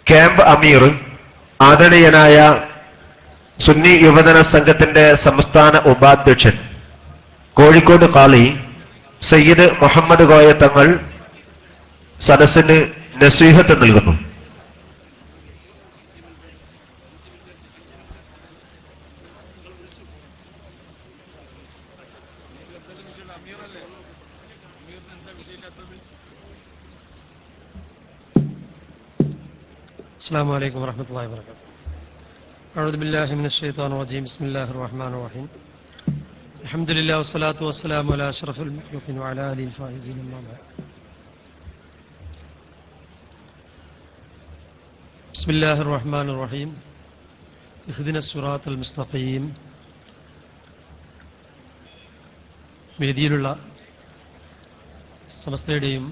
Camp അമീർ, ആദരണീയനായ സുന്നി യുവജന സംഘത്തിന്റെ സംസ്ഥാന ഉപാധ്യക്ഷൻ കോഴിക്കോട് ഖാളി സയ്യിദ് മുഹമ്മദ് കോയ തങ്ങൾ സദസ്സിന് നസീഹത്ത് നൽകുന്നു. السلام عليكم ورحمة الله وبركاته. أعوذ بالله من الشيطان الرجيم. بسم الله الرحمن الرحيم. الحمد لله والصلاة والسلام على أشرف المخلوقين وعلى آله الفائزين أما بعد. بسم الله الرحمن الرحيم. اهدنا الصراط المستقيم. വേദിയിലുള്ള സമസ്തയുടെയും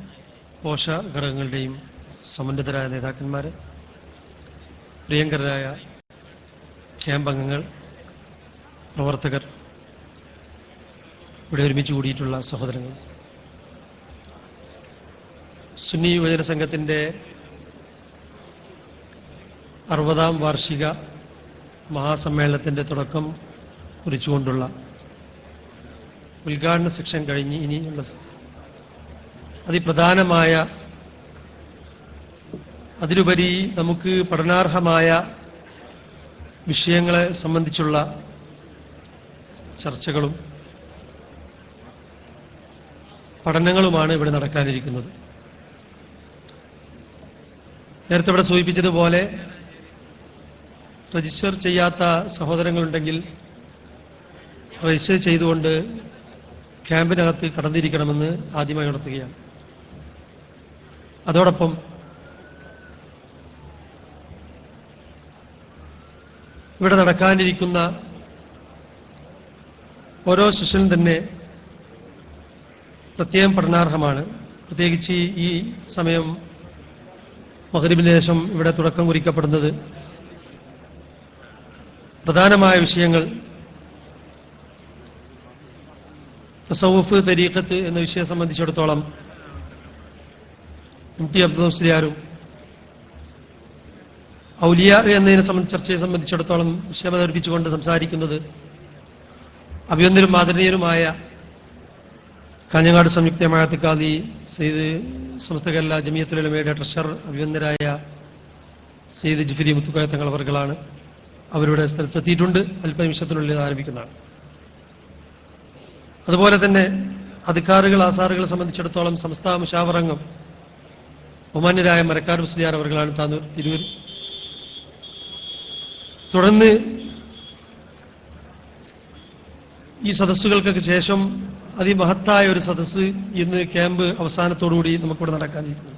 പോഷകഘടകങ്ങളുടെയും സമന്വിതരായ നേതാക്കന്മാരെ, പ്രിയങ്കരായ ക്യാമ്പ് അംഗങ്ങൾ, പ്രവർത്തകർ, ഇവിടെ ഒരുമിച്ച് കൂടിയിട്ടുള്ള സഹോദരങ്ങൾ, സുന്നി യുവജന സംഘത്തിന്റെ 60ാം വാർഷിക മഹാസമ്മേളനത്തിന്റെ തുടക്കം കുറിച്ചുകൊണ്ടുള്ള ഉദ്ഘാടന സെക്ഷൻ കഴിഞ്ഞ് ഇനിയുള്ള അതിപ്രധാനമായ, അതിലുപരി നമുക്ക് പഠനാർഹമായ വിഷയങ്ങളെ സംബന്ധിച്ചുള്ള ചർച്ചകളും പഠനങ്ങളുമാണ് ഇവിടെ നടക്കാനിരിക്കുന്നത്. നേരത്തെ ഇവിടെ സൂചിപ്പിച്ചതുപോലെ രജിസ്റ്റർ ചെയ്യാത്ത സഹോദരങ്ങളുണ്ടെങ്കിൽ രജിസ്റ്റർ ചെയ്തുകൊണ്ട് ക്യാമ്പിനകത്ത് കടന്നിരിക്കണമെന്ന് ആദ്യമായി ഉണർത്തുകയാണ്. അതോടൊപ്പം ഇവിടെ നടക്കാനിരിക്കുന്ന ഓരോ സെഷനും തന്നെ പ്രത്യേകം പഠനാർഹമാണ്. പ്രത്യേകിച്ച് ഈ സമയം മഗ്‌രിബിന് ശേഷം ഇവിടെ തുടക്കം കുറിക്കപ്പെടുന്നത് പ്രധാനമായ വിഷയങ്ങൾ തസവുഫ്, തരീഖത്ത് എന്ന വിഷയം സംബന്ധിച്ചിടത്തോളം MT അബ്ദുൽ മുസ്ലിയാരും, ഔലിയ എന്നതിനെ ചർച്ചയെ സംബന്ധിച്ചിടത്തോളം വിഷയം അവതരിപ്പിച്ചുകൊണ്ട് സംസാരിക്കുന്നത് അഭിനന്ദനും ആദരണീയനുമായ കാഞ്ഞങ്ങാട് സംയുക്ത ജമാഅത്ത് ഖാദി സയ്യിദ് സമസ്ത കേരള ജമിയത്തുൽ ഉലമയുടെ ട്രഷറർ അഭിനന്ദനായ സയ്യിദ് ജിഫ്രി മുത്തുക്കോയ തങ്ങൾ അവർകളാണ്. അവരുടെ സ്ഥലത്തെത്തിയിട്ടുണ്ട്. അല്പനിമിഷത്തിനുള്ളിൽ ആരംഭിക്കുന്നതാണ്. അതുപോലെ തന്നെ അധികാറുകൾ, ആസാറുകളെ സംബന്ധിച്ചിടത്തോളം സംസ്ഥാന മുശാവറംഗം ബഹുമാന്യരായ മരക്കാർ മുസ്ലിയാർ അവർകളാണ് താനൂർ തിരൂർ. തുടർന്ന് ഈ സദസ്സുകൾക്കൊക്കെ ശേഷം അതിമഹത്തായ ഒരു സദസ്സ് ഇന്ന് ക്യാമ്പ് അവസാനത്തോടുകൂടി നമുക്കിവിടെ നടക്കാനിരിക്കുന്നു.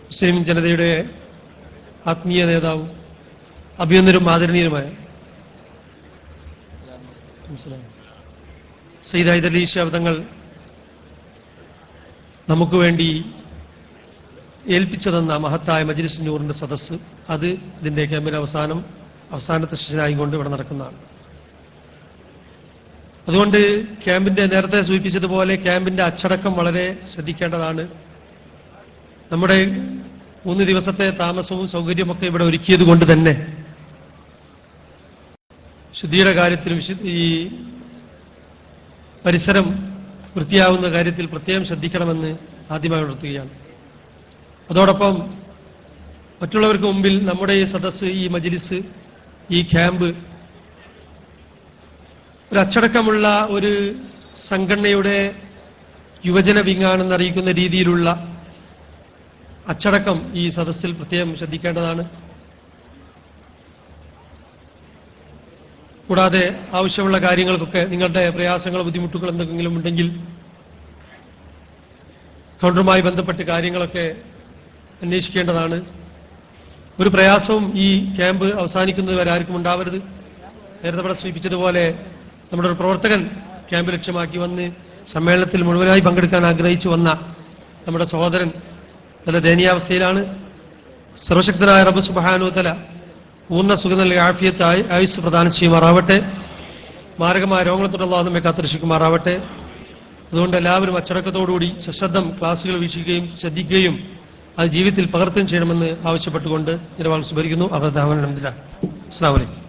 മുസ്ലിം ജനതയുടെ ആത്മീയ നേതാവും അഭിനന്ദനും ആദരണീയനുമായ സയ്യിദ് ഹൈദരലി ശിഹാബ് തങ്ങൾ നമുക്ക് വേണ്ടി ഏൽപ്പിച്ചു തന്ന മഹത്തായ മജ്‌ലിസ് നൂറിന്റെ സദസ്സ്, അത് ഇതിന്റെ ക്യാമ്പിന്റെ അവസാനത്തെ സെഷനായിക്കൊണ്ട് ഇവിടെ നടക്കുന്നതാണ്. അതുകൊണ്ട് ക്യാമ്പിന്റെ, നേരത്തെ സൂചിപ്പിച്ചതുപോലെ ക്യാമ്പിന്റെ അച്ചടക്കം വളരെ ശ്രദ്ധിക്കേണ്ടതാണ്. നമ്മുടെ 3 ദിവസത്തെ താമസവും സൗകര്യമൊക്കെ ഇവിടെ ഒരുക്കിയത് കൊണ്ട് തന്നെ ശുദ്ധിയുടെ കാര്യത്തിലും ഈ പരിസരം വൃത്തിയാവുന്ന കാര്യത്തിൽ പ്രത്യേകം ശ്രദ്ധിക്കണമെന്ന് ആദ്യമായി ഉണർത്തുകയാണ്. അതോടൊപ്പം മറ്റുള്ളവർക്ക് മുമ്പിൽ നമ്മുടെ ഈ സദസ്സ്, ഈ മജ്‌ലിസ്, ഈ ക്യാമ്പ് ഒരു അച്ചടക്കമുള്ള ഒരു സംഘടനയുടെ യുവജന വിങ്ങാണെന്ന് അറിയിക്കുന്ന രീതിയിലുള്ള അച്ചടക്കം ഈ സദസ്സിൽ പ്രത്യേകം ശ്രദ്ധിക്കേണ്ടതാണ്. കൂടാതെ ആവശ്യമുള്ള കാര്യങ്ങൾക്കൊക്കെ നിങ്ങളുടെ പ്രയാസങ്ങളോ ബുദ്ധിമുട്ടുകളോ എന്തെങ്കിലും ഉണ്ടെങ്കിൽ കൗണ്ടറുമായി ബന്ധപ്പെട്ട് കാര്യങ്ങളൊക്കെ അന്വേഷിക്കേണ്ടതാണ്. ഒരു പ്രയാസവും ഈ ക്യാമ്പ് അവസാനിക്കുന്നത് വരെ ആർക്കും ഉണ്ടാവരുത്. നേരത്തെ ഇവിടെ സൂചിപ്പിച്ചതുപോലെ നമ്മുടെ ഒരു പ്രവർത്തകൻ ക്യാമ്പ് ലക്ഷ്യമാക്കി വന്ന് സമ്മേളനത്തിൽ മുഴുവനായി പങ്കെടുക്കാൻ ആഗ്രഹിച്ചു വന്ന നമ്മുടെ സഹോദരൻ നല്ല ദയനീയാവസ്ഥയിലാണ്. സർവശക്തനായ റബ്ബ് സുബ്ഹാനഹു വ തആല പൂർണ്ണ സുഖം നൽകി ആഫിയത്ത് ആയുസ് പ്രദാനം ചെയ്യുമാറാവട്ടെ. മാരകമായ രോഗങ്ങളെ തൊട്ട് അല്ലാഹു നമ്മെ കാത്തുരക്ഷിക്കുമാറാവട്ടെ. അതുകൊണ്ട് എല്ലാവരും അച്ചടക്കത്തോടുകൂടി സശ്രദ്ധം ക്ലാസുകൾ വീക്ഷിക്കുകയും ശ്രദ്ധിക്കുകയും അത് ജീവിതത്തിൽ പകർത്തുകയും ചെയ്യണമെന്ന് ആവശ്യപ്പെട്ടുകൊണ്ട് നിലപാട് സ്മരിക്കുന്നു. അസ്സലാമു അലൈക്കും.